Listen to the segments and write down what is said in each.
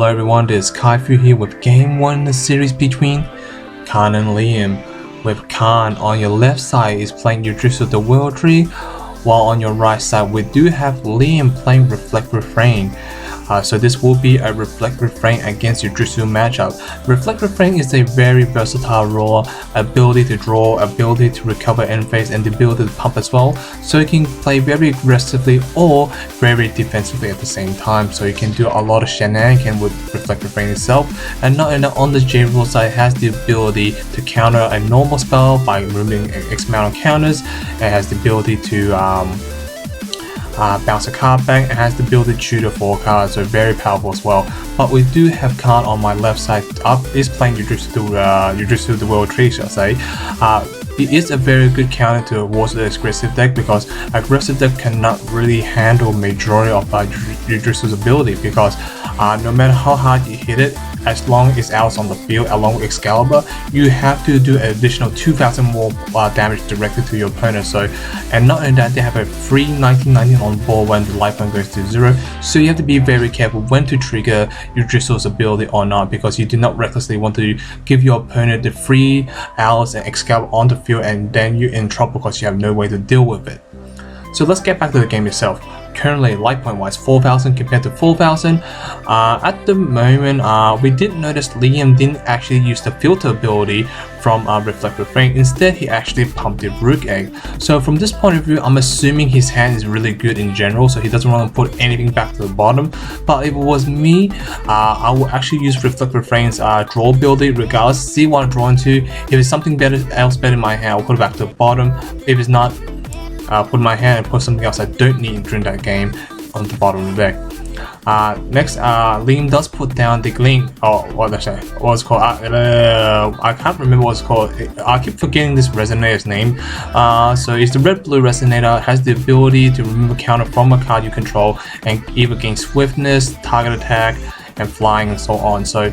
Hello everyone, this is Kaifu here with game 1 in the series between Carn and Liam. With Carn on your left side is playing Yudrisu the World Tree, while on your right side we do have Liam playing Reflect Refrain. So this will be a Reflect Refrain against Yudrisu matchup. Reflect Refrain is a very versatile role, ability to draw, ability to recover end phase, and the ability to pump as well. So you can play very aggressively or very defensively at the same time. So you can do a lot of shenanigans with Reflect Refrain itself. And not only on the J rule side, it has the ability to counter a normal spell by removing X amount of counters. It has the ability to bounce a card back, and has the ability to shoot a 4 cards, so very powerful as well. But we do have Carn on my left side up is playing Yudrisu the World Tree, shall I say. It is a very good counter towards the aggressive deck, because aggressive deck cannot really handle majority of Yudrisu's ability, because no matter how hard you hit it, as long as Alice on the field along with Excalibur, you have to do an additional 2000 more damage directly to your opponent. So, and not only that, they have a free 1990 on board when the life point goes to 0. So you have to be very careful when to trigger Yudrisu's ability or not, because you do not recklessly want to give your opponent the free Alice and Excalibur on the field, and then you're in trouble because you have no way to deal with it. So let's get back to the game itself. Currently, life point wise, 4,000 compared to 4,000. At the moment, we did notice Liam didn't actually use the filter ability from Reflect Refrain. Instead, he actually pumped the Rook Egg. So from this point of view, I'm assuming his hand is really good in general, so he doesn't want to put anything back to the bottom. But if it was me, I would actually use Reflect Refrain's draw ability regardless, see what I'm drawing to. If it's something else better in my hand, I'll put it back to the bottom. If it's not, put my hand and put something else I don't need during that game on the bottom of the deck. Next, Liam does put down the Gleam, what's it called? I can't remember what it's called. I keep forgetting this resonator's name. So it's the red-blue resonator. It has the ability to remove a counter from a card you control and either gain swiftness, target attack, and flying and so on. So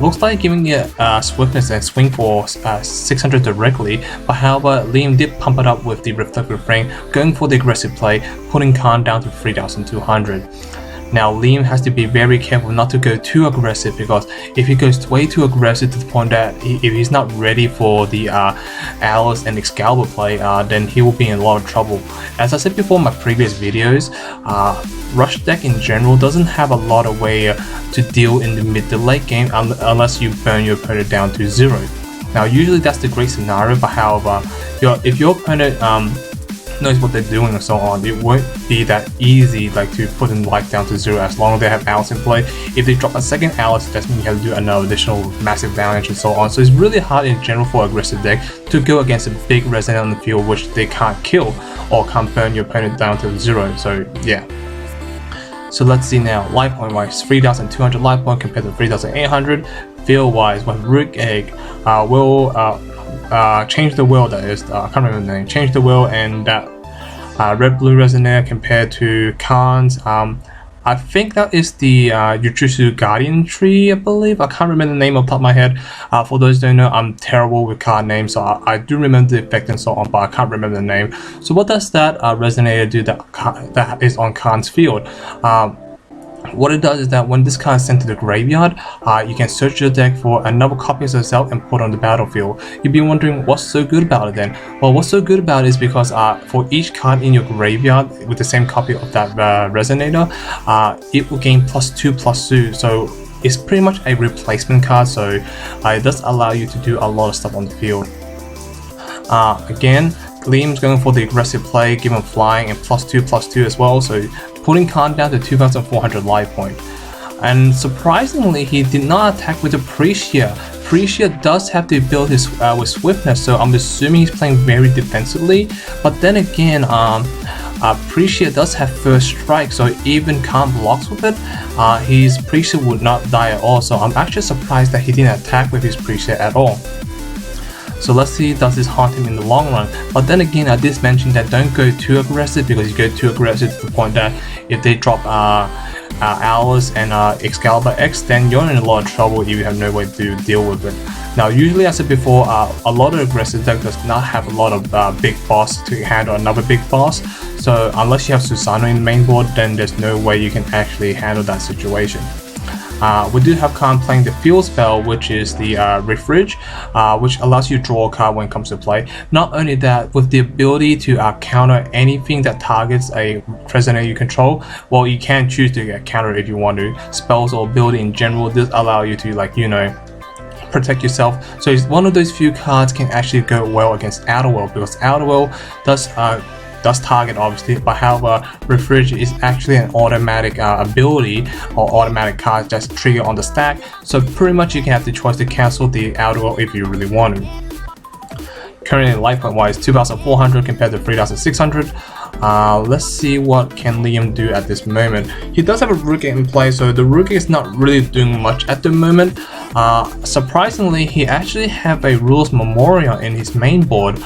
looks like giving it swiftness and swing for 600 directly, but however Liam did pump it up with the Reflect Refrain, going for the aggressive play, putting Carn down to 3,200. Now Liam has to be very careful not to go too aggressive, because if he goes way too aggressive to the point that if he's not ready for the Alice and Excalibur play, then he will be in a lot of trouble. As I said before in my previous videos, Rush deck in general doesn't have a lot of way to deal in the mid to late game unless you burn your opponent down to 0. Now usually that's the great scenario, but however, if your opponent knows what they're doing and so on, it won't be that easy like to put in life down to 0 as long as they have Alice in play. If they drop a second Alice, that means you have to do another additional massive damage and so on. So it's really hard in general for aggressive deck to go against a big resonator on the field which they can't kill or can't burn your opponent down to 0. So yeah. So let's see now, life point wise, 3,200 life point compared to 3,800. Field wise, with Rook Egg, will change the will, that is, I can't remember the name, change the will, and that red-blue resonator compared to Carn's, I think that is the Yudrisu Guardian Tree, I believe. I can't remember the name off the top of my head. For those who don't know, I'm terrible with card names, so I do remember the effect and so on, but I can't remember the name. So what does that resonator do that is on Carn's field? What it does is that when this card is sent to the graveyard, you can search your deck for another copy of yourself and put on the battlefield. You'll be wondering what's so good about it then. Well, what's so good about it is because for each card in your graveyard with the same copy of that resonator, it will gain +2/+2. So it's pretty much a replacement card, so it does allow you to do a lot of stuff on the field. Again, Liam's going for the aggressive play, give him flying and +2/+2 as well, so putting Carn down to 2,400 life point. And surprisingly, he did not attack with the Precia. Precia does have the ability with swiftness, so I'm assuming he's playing very defensively. But then again, Precia does have first strike, so even Carn blocks with it, his Precia would not die at all. So I'm actually surprised that he didn't attack with his Precia at all. So let's see, does this haunt him in the long run? But then again, I did mention that don't go too aggressive, because you go too aggressive to the point that if they drop Alice and Excalibur X, then you're in a lot of trouble if you have no way to deal with it. Now usually, as I said before, a lot of aggressive deck does not have a lot of big boss to handle another big boss. So unless you have Susano in the main board, then there's no way you can actually handle that situation. We do have Carn playing the field spell, which is the refridge, which allows you to draw a card when it comes to play. Not only that, with the ability to counter anything that targets a resonator you control, well, you can choose to get countered if you want to. Spells or ability in general does allow you to, like, you know, protect yourself. So it's one of those few cards can actually go well against Outer World, because Outer World does target obviously, but however, refridge is actually an automatic ability or automatic card that's triggered on the stack. So pretty much you can have the choice to cancel the Outer World if you really want to. Currently life point wise 2,400 compared to 3,600. Let's see what can Liam do at this moment. He does have a Rook in play, so the Rook is not really doing much at the moment. Surprisingly, he actually have a Rules Memorial in his main board.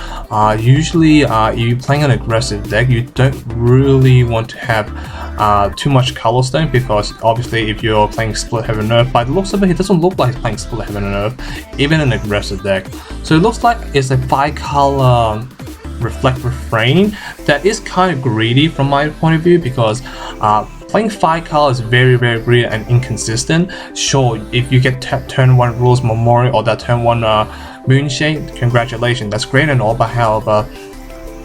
Usually, if you're playing an aggressive deck, you don't really want to have too much color stone, because obviously if you're playing Split Heaven and Earth, by the looks of it, he doesn't look like he's playing Split Heaven and Earth, even an aggressive deck. So it looks like it's a 5-color Reflect Refrain that is kind of greedy from my point of view, because playing 5 colors is very greedy and inconsistent. Sure, if you get turn 1 Rules Memorial or that turn 1 Moonshade, congratulations, that's great and all, but however,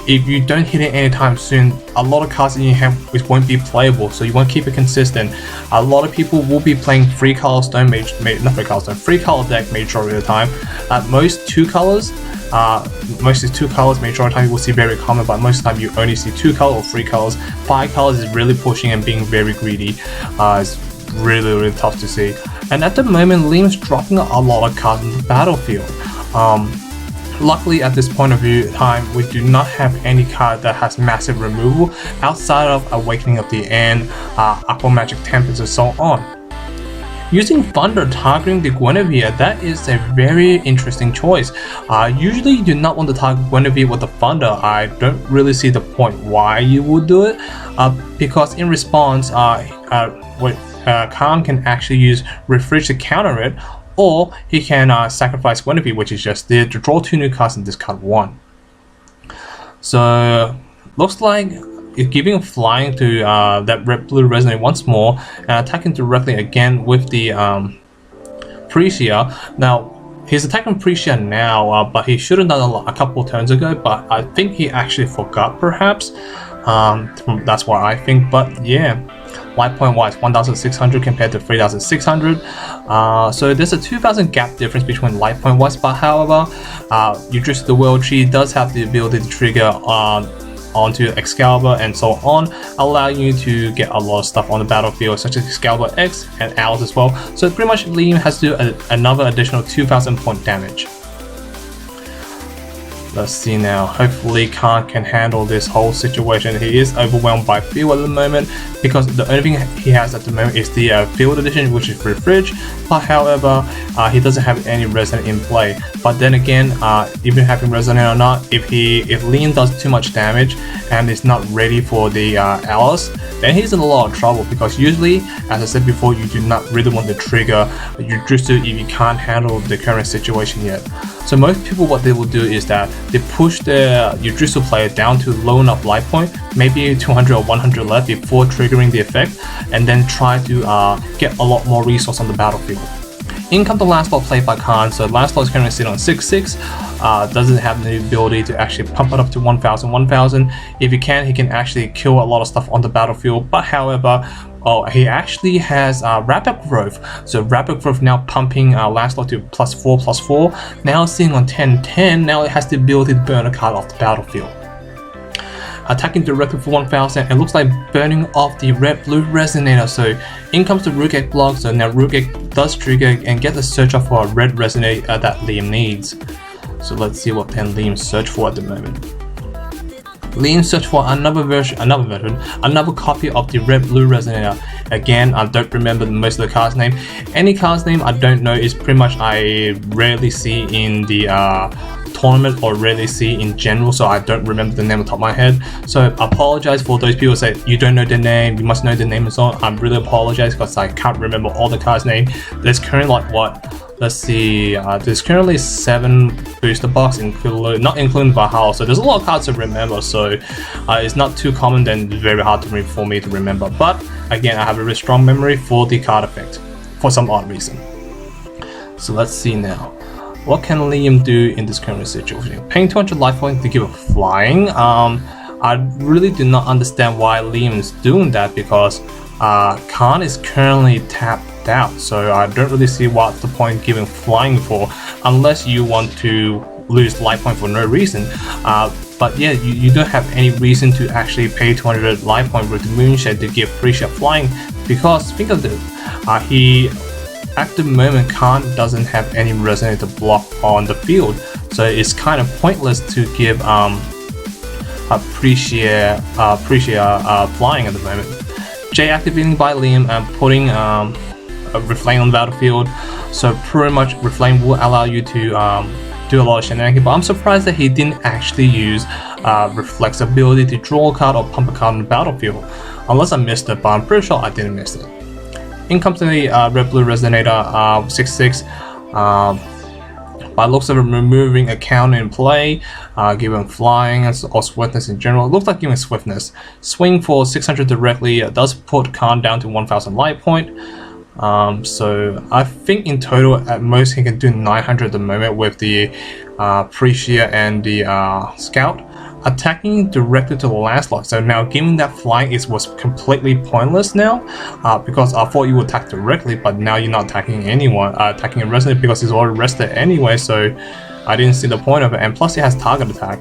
if you don't hit it anytime soon, a lot of cards in your hand won't be playable, so you want to keep it consistent. A lot of people will be playing 3-color stone, not 3-color stone, 3-color deck majority of the time. At most 2 colors. Mostly 2 colors, majority of the time you will see very common, but most of the time you only see 2 colors or 3 colors. 5 colors is really pushing and being very greedy. It's really tough to see. And at the moment, Liam's dropping a lot of cards on the battlefield. Luckily, at this point of view time, we do not have any card that has massive removal outside of Awakening of the End, Aqua Magic Tempest, and so on. Using Thunder targeting the Guinevere, that is a very interesting choice. Usually you do not want to target Guinevere with the Thunder. I don't really see the point why you would do it, because in response, Carn can actually use Refridge to counter it, or he can sacrifice Guinevere, which is just there to draw 2 new cards and discard 1. So looks like it's giving flying to that red-blue Resonate once more and attacking directly again with the Precia. Now he's attacking Precia now, but he should have done a couple turns ago, but I think he actually forgot perhaps. That's what I think, but yeah. Life point wise 1,600 compared to 3,600, so there's a 2,000 gap difference between life point wise, but however, Udrissa the World Tree does have the ability to trigger onto Excalibur and so on, allowing you to get a lot of stuff on the battlefield, such as Excalibur X and Owls as well. So pretty much Liam has to do another additional 2,000 point damage. Let's see now. Hopefully Carn can handle this whole situation. He is overwhelmed by field at the moment, because the only thing he has at the moment is the field edition, which is Refridge, but however he doesn't have any Resonate in play. But then again, even having Resonate or not, if Liam does too much damage and is not ready for the Alice, then he's in a lot of trouble, because usually, as I said before, you do not really want to trigger Udrissa if you can't handle the current situation yet. So most people, what they will do is that they push the Udrissa player down to low enough life point, maybe 200 or 100 left before triggering the effect, and then try to get a lot more resource on the battlefield. In comes the Lancelot played by Carn. So Lancelot is currently sitting on 6/6, doesn't have the ability to actually pump it up to 1,000. If he can actually kill a lot of stuff on the battlefield, but however, he actually has Rapid Growth. So Rapid Growth now pumping Lancelot to +4/+4. Now sitting on 10/10, now it has the ability to burn a card off the battlefield. Attacking directly for 1,000, it looks like burning off the red-blue Resonator. So in comes the Rook block, so now Rook does trigger and get the search off for a red Resonate that Liam needs. So let's see what can Liam search for at the moment. Liam search for another copy of the red-blue Resonator. Again, I don't remember most of the card's name. Any card's name I don't know is pretty much I rarely see in the tournament or rarely see in general, so I don't remember the name on top of my head. So I apologize for those people who say you don't know the name, you must know the name and so on. I really apologize because I can't remember all the cards' name. There's currently like what? Let's see, there's currently 7 booster box, not including Valhalla, so there's a lot of cards to remember, so it's not too common, then very hard for me to remember. But again, I have a very strong memory for the card effect. for some odd reason. So let's see now. What can Liam do in this current situation? Paying 200 life points to give a flying. I really do not understand why Liam is doing that, because Carn is currently tapped out, so I don't really see what's the point giving flying for, unless you want to lose life point for no reason. But yeah, you don't have any reason to actually pay 200 life point with Moonshade to give free shot flying, because think of this, at the moment Carn doesn't have any resonator block on the field, so it's kind of pointless to give appreciate flying at the moment. J activating by Liam and putting Reflame on the battlefield, so pretty much Reflame will allow you to do a lot of shenanigans, but I'm surprised that he didn't actually use Reflect's ability to draw a card or pump a card on the battlefield, unless I missed it, but I'm pretty sure I didn't miss it. In comes the Red Blue Resonator 6/6. By looks of it, removing a counter in play, giving flying or swiftness in general. It looks like giving swiftness. Swing for 600 directly does put Carn down to 1000 light point. So I think in total at most he can do 900 at the moment with the Appreciate and the Scout. Attacking directly to the Lancelot, so now giving that flying was completely pointless now, because I thought you would attack directly, but now you're not attacking anyone, attacking a resident because he's already rested anyway, so I didn't see the point of it, and plus he has target attack.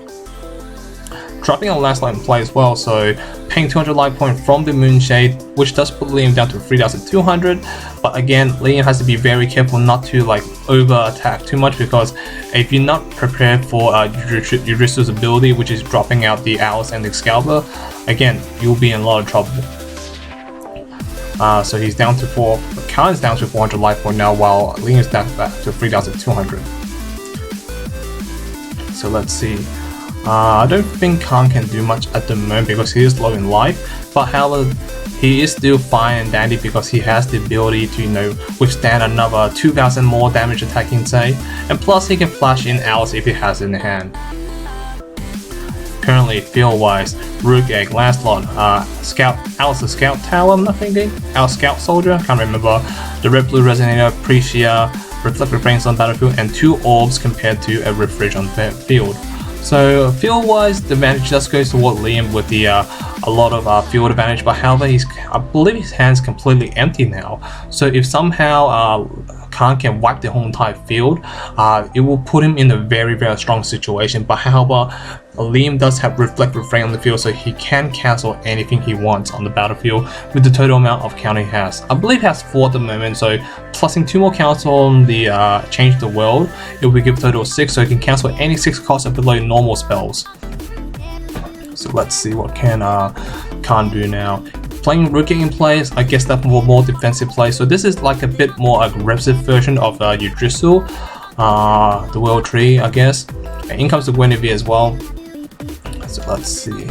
Dropping a Lancelot in play as well, so paying 200 life point from the Moonshade, which does put Liam down to 3200, but again, Liam has to be very careful not to like over attack too much, because if you're not prepared for Yurisu's ability, which is dropping out the Alice and the Excalibur, again, you'll be in a lot of trouble. So he's down to Carn is down to 400 life point now, while Liam is down to 3200. So let's see. I don't think Carn can do much at the moment because he is low in life, but however, he is still fine and dandy because he has the ability to, you know, withstand another 2000 more damage attacking, say, and plus he can flash in Alice if he has it in hand. Currently, field-wise, Rook Egg, Lancelot, Scout, Alice the Scout Tower, I'm not thinking, Alice Scout Soldier, can't remember, the Red Blue Resonator, Appreciate, Reflective Frames on battlefield, and 2 orbs compared to a Refresh on field. So field-wise, the advantage just goes toward Liam with the a lot of field advantage, but however, I believe his hand's completely empty now. So if somehow Carn can wipe the whole entire field, it will put him in a very, very strong situation. But however, Liam does have Reflective Frame on the field, so he can cancel anything he wants on the battlefield with the total amount of counter he has. I believe he has 4 at the moment, so plusing 2 more counters on the Change the World, it will give a total of 6, so he can cancel any 6 costs below normal spells. So let's see what can Carn do now. Playing Rook in plays, I guess that more defensive play. So this is like a bit more aggressive version of Yggdrasil, the World Tree, I guess. And in comes the Guinevere as well. So let's see.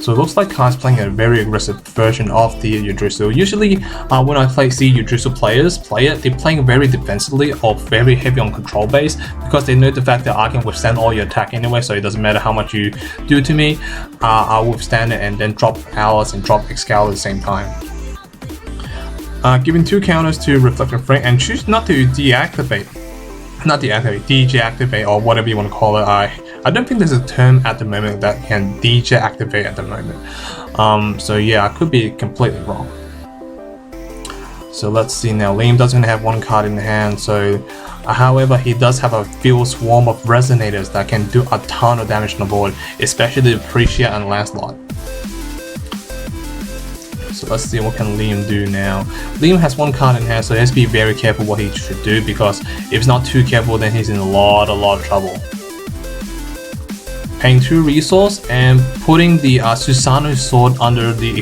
So it looks like Carn's playing a very aggressive version of the Yggdrasil. Usually when I see Yggdrasil players play it, they're playing very defensively or very heavy on control base, because they know the fact that I can withstand all your attack anyway, so it doesn't matter how much you do to me, I'll withstand it and then drop Alice and drop Excalibur at the same time. Giving 2 counters to Reflective Frame and choose not to deactivate, deactivate or whatever you want to call it. I don't think there's a term at the moment that can DJ activate at the moment. So yeah, I could be completely wrong. So let's see now. Liam doesn't have 1 card in hand, so however, he does have a field swarm of resonators that can do a ton of damage on the board, especially the Appreciate and Lancelot. So let's see what can Liam do now. Liam has 1 card in hand, so he has to be very careful what he should do, because if he's not too careful, then he's in a lot of trouble. Paying 2 resource and putting the Susanoo sword under the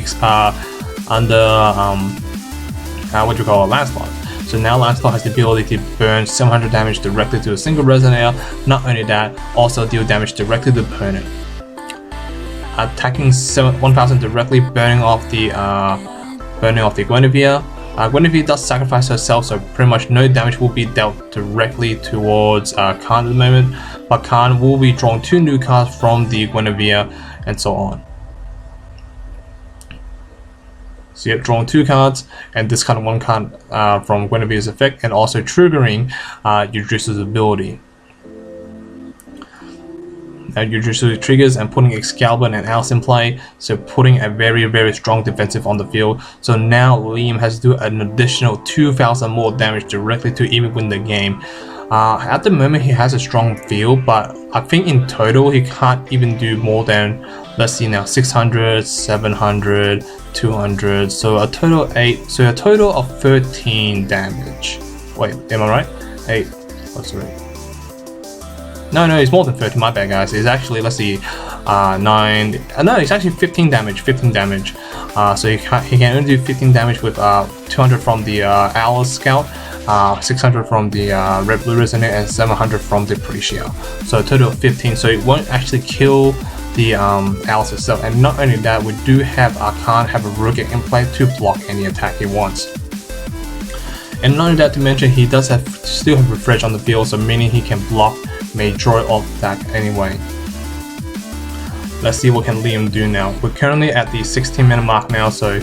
what you call Lancelot. So now Lancelot has the ability to burn 700 damage directly to a single resonator. Not only that, also deal damage directly to the opponent. Attacking 1000 directly, burning off the Guinevere. Guinevere does sacrifice herself, so pretty much no damage will be dealt directly towards Carn at the moment, but Carn will be drawing 2 new cards from the Guinevere and so on. So you're drawing 2 cards and discarding 1 card from Guinevere's effect, and also triggering Yujutsu's ability. Yujutsu triggers and putting Excalibur and Alice in play, so putting a very strong defensive on the field. So now Liam has to do an additional 2,000 more damage directly to even win the game. At the moment he has a strong field, but I think in total he can't even do more than, let's see now, 600, 700, 200, so a total 8, so a total of 13 damage. Wait, am I right? 8, oh sorry. No, it's more than 30, my bad guys. It's actually, let's see, 9, no, it's actually 15 damage, so he can only do 15 damage with 200 from the Alice Scout, 600 from the Red Blue Resonate, and 700 from the Appreciate. So a total of 15, so it won't actually kill the Alice itself. And not only that, we do have Carn have a Rugged in play to block any attack he wants. And not only that, to mention, he does still have Refresh on the field, so meaning he can block majority of attack anyway. Let's see what can Liam do now. We're currently at the 16-minute mark now, so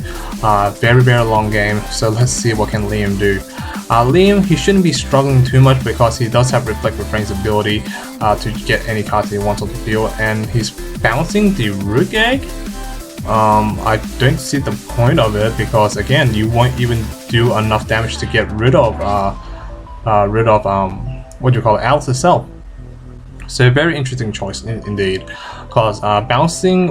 very long game. So let's see what can Liam do. Liam, he shouldn't be struggling too much because he does have Reflect Refrain's ability to get any cards he wants on the field, and he's bouncing the Rook Egg. I don't see the point of it because again, you won't even do enough damage to get rid of what do you call it, Alice itself. So very interesting choice indeed, because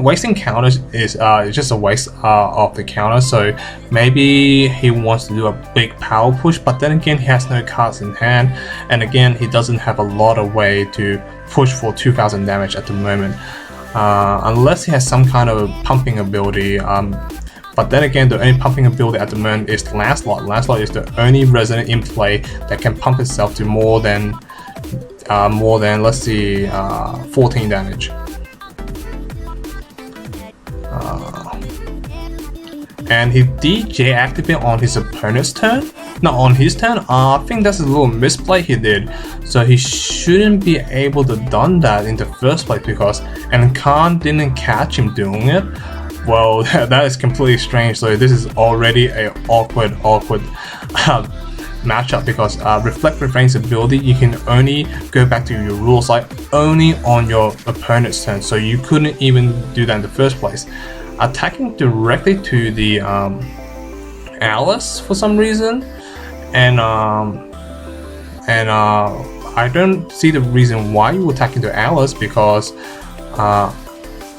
wasting counters is just a waste of the counter. So maybe he wants to do a big power push, but then again he has no cards in hand, and again he doesn't have a lot of way to push for 2,000 damage at the moment, unless he has some kind of pumping ability. But then again, the only pumping ability at the moment is Lancelot. Lancelot is the only Resonant in play that can pump itself to more than let's see, 14 damage. And he DJ activate on his opponent's turn, not on his turn. I think that's a little misplay he did. So he shouldn't be able to done that in the first place because, and Carn didn't catch him doing it. Well, that is completely strange. So this is already a awkward matchup because Reflect Refrain's ability, you can only go back to your rule side only on your opponent's turn, so you couldn't even do that in the first place. Attacking directly to the Alice for some reason, and I don't see the reason why you attack into Alice because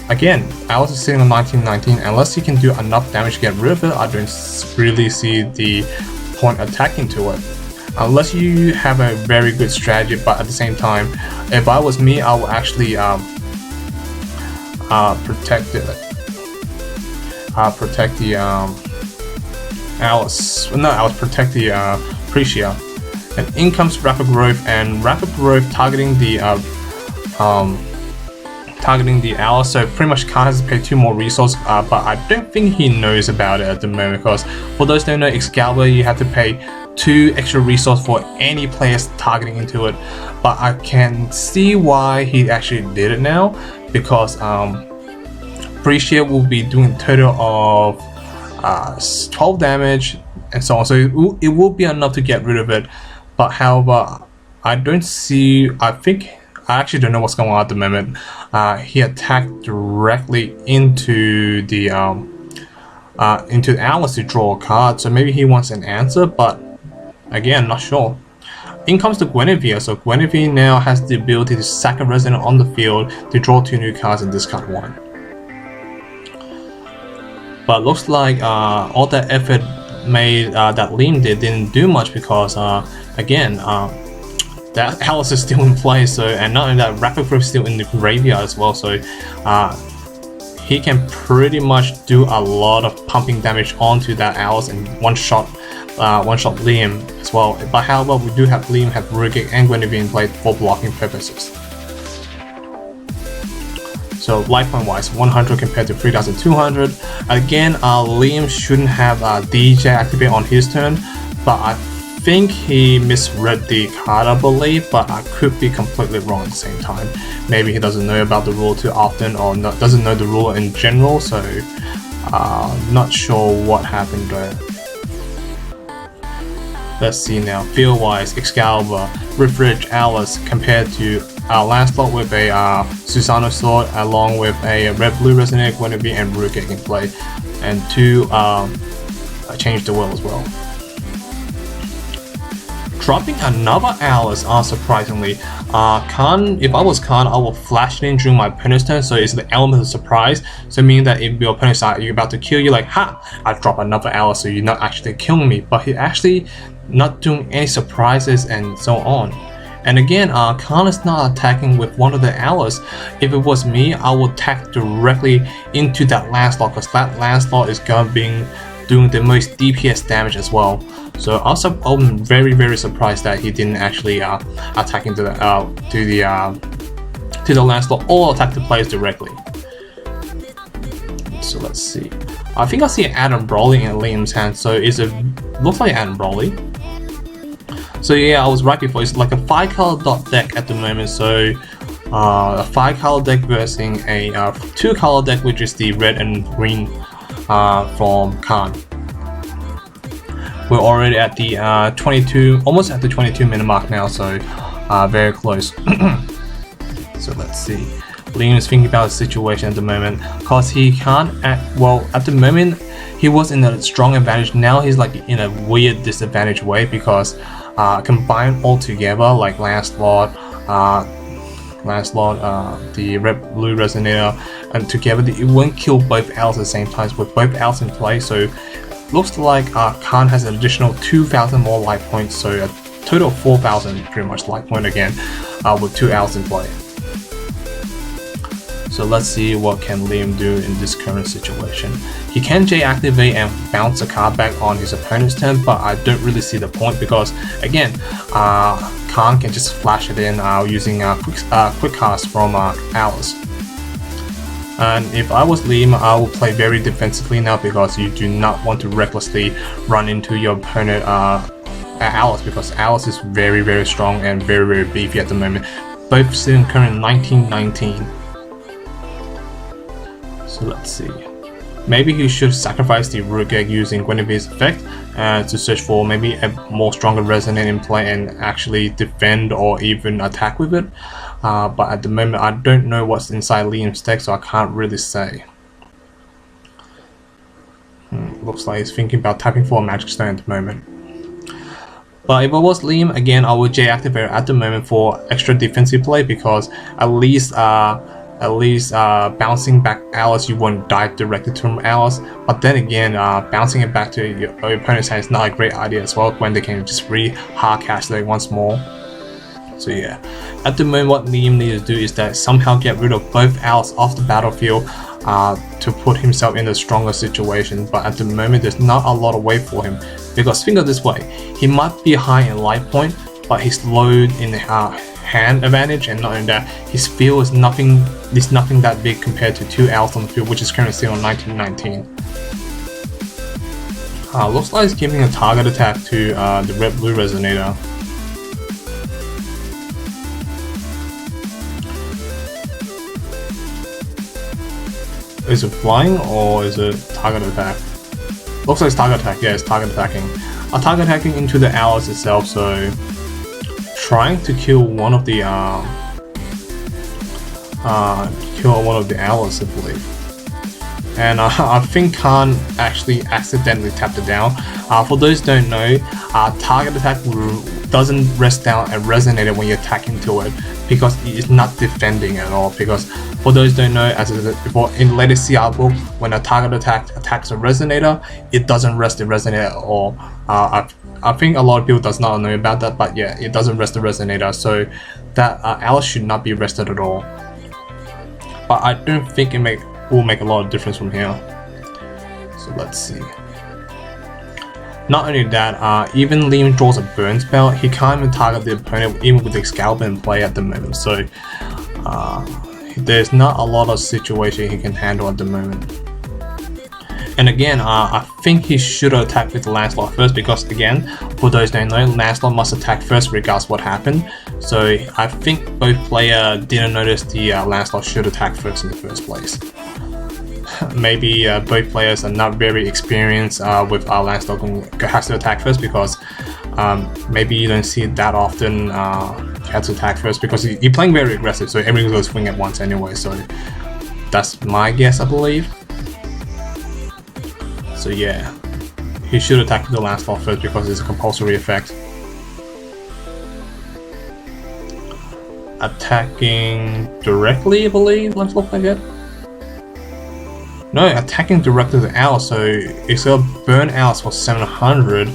again, Alice is sitting on 1919. Unless you can do enough damage to get rid of it, I don't really see the point attacking to it, unless you have a very good strategy. But at the same time, if I was me, I would actually protect the Alice. No, I would protect the Appreciate. And in comes Rapid Growth, and Rapid Growth targeting the Alice, so pretty much Carn has to pay 2 more resources, but I don't think he knows about it at the moment, because for those who don't know, Excalibur, you have to pay 2 extra resources for any players targeting into it. But I can see why he actually did it now, because Appreciate will be doing a total of 12 damage and so on, so it will be enough to get rid of it. But however, I actually don't know what's going on at the moment. He attacked directly into the Alice to draw a card, so maybe he wants an answer, but again, not sure. In comes the Guinevere, so Guinevere now has the ability to sack a Resonant on the field to draw 2 new cards and discard 1. But looks like all that effort made that Liam didn't do much, because again, that Alice is still in play, so, and not only that, Rapid Growth is still in the graveyard as well, so he can pretty much do a lot of pumping damage onto that Alice and one shot Liam as well. But however, we do have Liam have Rugged and Guinevere in play for blocking purposes. So life point wise, 100 compared to 3200. Again, Liam shouldn't have DJ activate on his turn, but I think he misread the card, I believe, but I could be completely wrong at the same time. Maybe he doesn't know about the rule too often, or doesn't know the rule in general, so Not sure what happened though. Let's see now. Field wise, Excalibur, Rift Alice compared to Lancelot with a Susano Sword along with a Red Blue Resonator, Guinevere, and Rurik in play, and 2 Change the Will as well. Dropping another Alice, unsurprisingly. Carn, if I was Carn, I will flash it in during my opponent's turn, so it's the element of surprise. So meaning that if your opponent's you're about to kill you, like, ha! I drop another Alice, so you're not actually killing me. But he actually not doing any surprises and so on. And again, Carn is not attacking with one of the Alice. If it was me, I would attack directly into that Lancelot, because that Lancelot is gonna be doing the most DPS damage as well. So I'm very surprised that he didn't actually attack into the to the Lancelot or attack the players directly. So let's see. I think I see Adam Broly in Liam's hand. So looks like Adam Broly. So yeah, I was right before. It's like a 5-color dot deck at the moment. So a 5-color deck versus a 2-color deck, which is the red and green from Carn. We're already at the 22, almost at the 22-minute mark now, so very close. So let's see. Liam is thinking about the situation at the moment, cause he can't well, at the moment he was in a strong advantage. Now he's like in a weird disadvantage way, because combined all together, like Lancelot, the Red Blue Resonator, and together it won't kill both Alice at the same time with both Alice in play. So looks like Carn has an additional 2,000 more life points, so a total of 4,000 pretty much life point again with 2 Alice in play. So let's see what can Liam do in this current situation. He can J activate and bounce a card back on his opponent's turn, but I don't really see the point, because again, Carn can just flash it in using quick cast from Alice. And if I was Liam, I would play very defensively now, because you do not want to recklessly run into your opponent Alice, because Alice is very strong and very beefy at the moment. Both sitting current 1919. So let's see. Maybe he should sacrifice the Rurik using Guinevere's effect to search for maybe a more stronger Resonant in play and actually defend or even attack with it. But at the moment, I don't know what's inside Liam's deck, so I can't really say. Looks like he's thinking about tapping for a Magic Stone at the moment. But if I was Liam, again, I would J-activate at the moment for extra defensive play, because at least bouncing back Alice, you won't die directly to Alice. But then again, bouncing it back to your opponent's hand is not a great idea as well, when they can just hard cast it once more. So yeah, at the moment what Liam needs to do is that somehow get rid of both Alice off the battlefield to put himself in a stronger situation. But at the moment there's not a lot of way for him, because think of this way, he might be high in life point, but he's low in hand advantage, and not only that, his field is nothing that big compared to 2 Alice on the field, which is currently still on 1919. Looks like he's giving a target attack to the Red Blue Resonator. Is it flying or is it target attack? Looks like it's target attack. Yeah, it's target attacking. Target attacking into the Alice itself, so trying to kill one of the Alice, I believe. And I think Carn actually accidentally tapped it down. For those who don't know, target attack doesn't rest down a Resonator when you attack into it, because it's not defending at all. Because for those who don't know, as before in latest CR book, when a target attack attacks a Resonator, it doesn't rest the Resonator at all. I think a lot of people does not know about that, but yeah, it doesn't rest the Resonator, so that Alice should not be rested at all. But I don't think it will make a lot of difference from here. So let's see. Not only that, even Liam draws a burn spell, he can't even target the opponent even with Excalibur in play at the moment. So there's not a lot of situation he can handle at the moment. And again, I think he should attack with Lancelot first, because again, for those who don't know, Lancelot must attack first regardless what happened. So I think both players didn't notice the Lancelot should attack first in the first place. maybe both players are not very experienced with Lancelot has to attack first, because maybe you don't see it that often. He has to attack first because you're playing very aggressive, so everything goes swing at once anyway. So that's my guess, I believe. So yeah, he should attack the Lancelot first because it's a compulsory effect. Attacking directly, I believe. Let's look like it. No, attacking directly to Alice, so it's gonna burn Alice for 700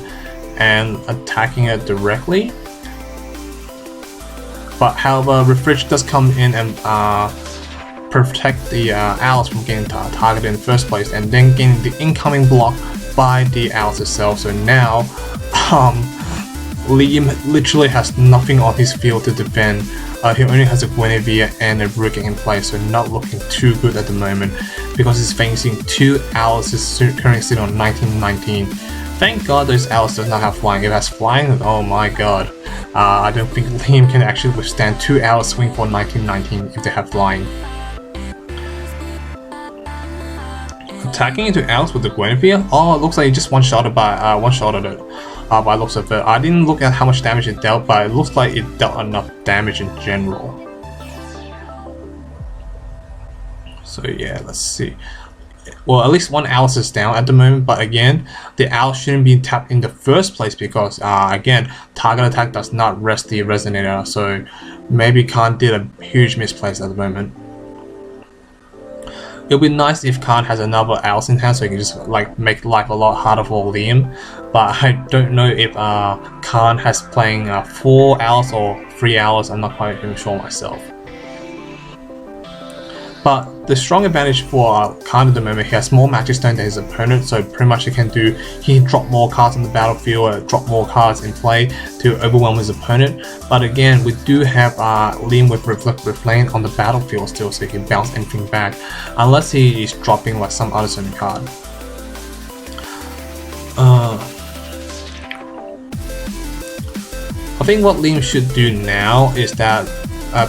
and attacking it directly. But however, Refresh does come in and protect the Alice from getting targeted in the first place, and then getting the incoming block by the Alice itself. So now Liam literally has nothing on his field to defend. He only has a Guinevere and a Rurik in play, so not looking too good at the moment because he's facing two Alices currently sitting on 1919. Thank God those Alice does not have flying. If it has flying, oh my god. I don't think Liam can actually withstand two Alice swing for 1919 if they have flying. Attacking into Alice with the Guinevere? Oh, it looks like he just one-shotted it by looks of it. I didn't look at how much damage it dealt, but it looks like it dealt enough damage in general. So yeah, let's see. Well, at least one Alice is down at the moment, but again, the Alice shouldn't be tapped in the first place because again, target attack does not rest the Resonator, so maybe Carn did a huge misplace at the moment. It would be nice if Carn has another Alice in hand so he can just like make life a lot harder for Liam, but I don't know if Carn has playing 4 Alice or 3 Alice. I'm not quite even sure myself. But the strong advantage for Carn at the moment, he has more Magic Stone than his opponent, so pretty much he can drop more cards on the battlefield or drop more cards in play to overwhelm his opponent. But again, we do have Liam with Reflective Flame on the battlefield still, so he can bounce anything back, unless he is dropping like some other certain card. I think what Liam should do now is that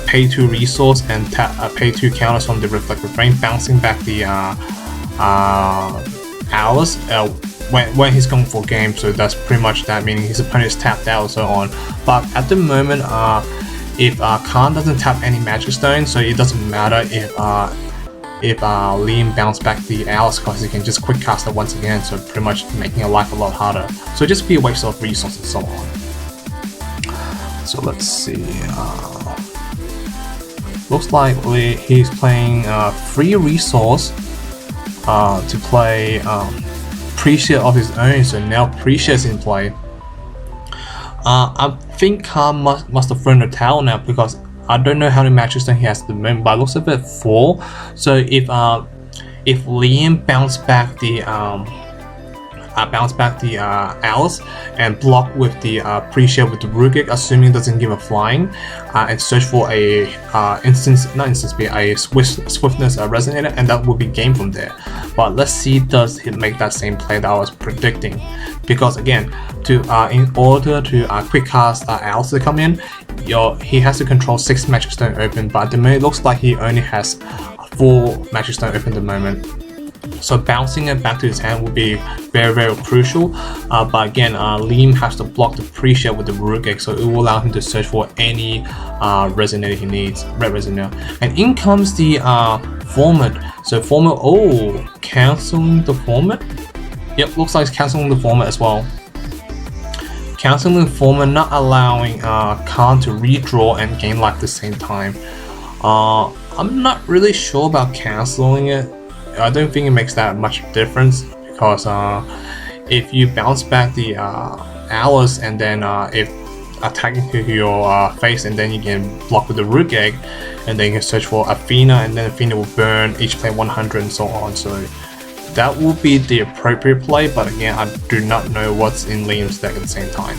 pay 2 resource and pay 2 counters from the Reflective Flame, bouncing back the Alice when he's going for game. So that's pretty much that, meaning his opponent is tapped out and so on. But at the moment, if Carn doesn't tap any Magic Stone, so it doesn't matter if Liam bounce back the Alice because he can just quick cast it once again, so pretty much making your life a lot harder. So just be a waste of resources and so on. So let's see. Looks like he's playing free resource to play Appreciate of his own, so now Appreciate's in play. I think Carn must have thrown the towel now because I don't know how many Magic Stone he has at the moment, but it looks a bit 4. So if Liam bounce back the Alice and block with the Appreciate with the Rurik, assuming it doesn't give a flying, and search for a Swiftness Resonator, and that will be game from there. But let's see, does he make that same play that I was predicting? Because again, in order to quick cast Alice to come in, he has to control 6 Magic Stone open, but at the moment it looks like he only has 4 Magic Stone open at the moment. So bouncing it back to his hand would be very, very crucial. But again, Liam has to block the Appreciate with the Rurik, so it will allow him to search for any Resonator he needs, Red Resonator. And in comes the format. So format, cancelling the format? Yep, looks like it's cancelling the format as well. Cancelling the format, not allowing Carn to redraw and gain life at the same time. I'm not really sure about cancelling it. I don't think it makes that much difference because if you bounce back the Alice and then if attacking to your face, and then you can block with the Rook Egg, and then you can search for Athena, and then Athena will burn each play 100 and so on. So that will be the appropriate play, but again, I do not know what's in Liam's deck at the same time.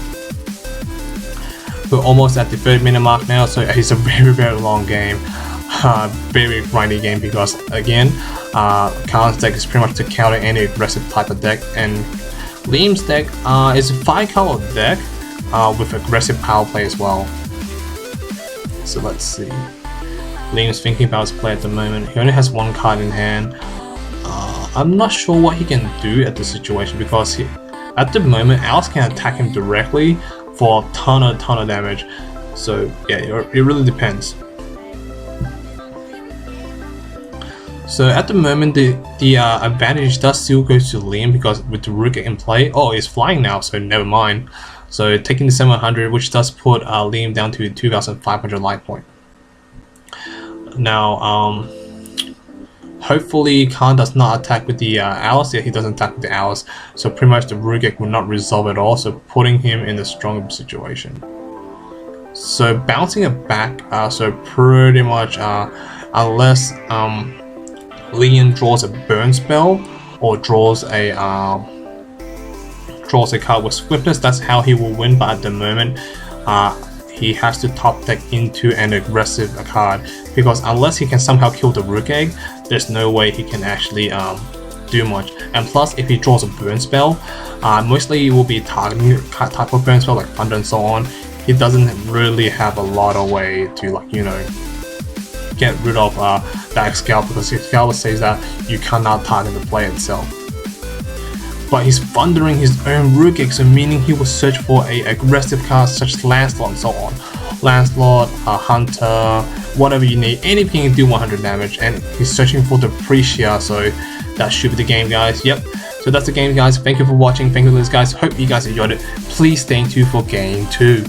We're almost at the 30-minute mark now, so it's a very, very long game. Very grindy game because again, Carn's deck is pretty much to counter any aggressive type of deck, and Liam's deck is a 5-color deck with aggressive power play as well. So let's see. Liam's thinking about his play at the moment. He only has 1 card in hand. I'm not sure what he can do at this situation, because at the moment Alice can attack him directly for a ton of damage. So yeah, it really depends. So at the moment the advantage does still go to Liam, because with the Rook in play, oh, it's flying now, so never mind. So taking the 700, which does put Liam down to 2,500 life point. Now hopefully Carn does not attack with the Alice. Yeah, he doesn't attack with the Alice, so pretty much the Rugek will not resolve at all, so putting him in a stronger situation. So bouncing it back, so pretty much unless Liam draws a burn spell or draws a card with swiftness, that's how he will win. But at the moment he has to top deck into an aggressive card, because unless he can somehow kill the Rook Egg, there's no way he can actually do much. And plus, if he draws a burn spell, mostly it will be targeting type of burn spell like Thunder and so on. He doesn't really have a lot of way to, like, you know, get rid of that Excalibur, because Excalibur says that you cannot target the play itself. But he's thundering his own Rugek, so meaning he will search for a aggressive card such as Lancelot and so on. Lancelot, Hunter, whatever you need, anything can do 100 damage, and he's searching for the Precia, so that should be the game, guys. Yep, so that's the game, guys. Thank you for watching, thank you for this, guys. Hope you guys enjoyed it. Please stay tuned for game 2.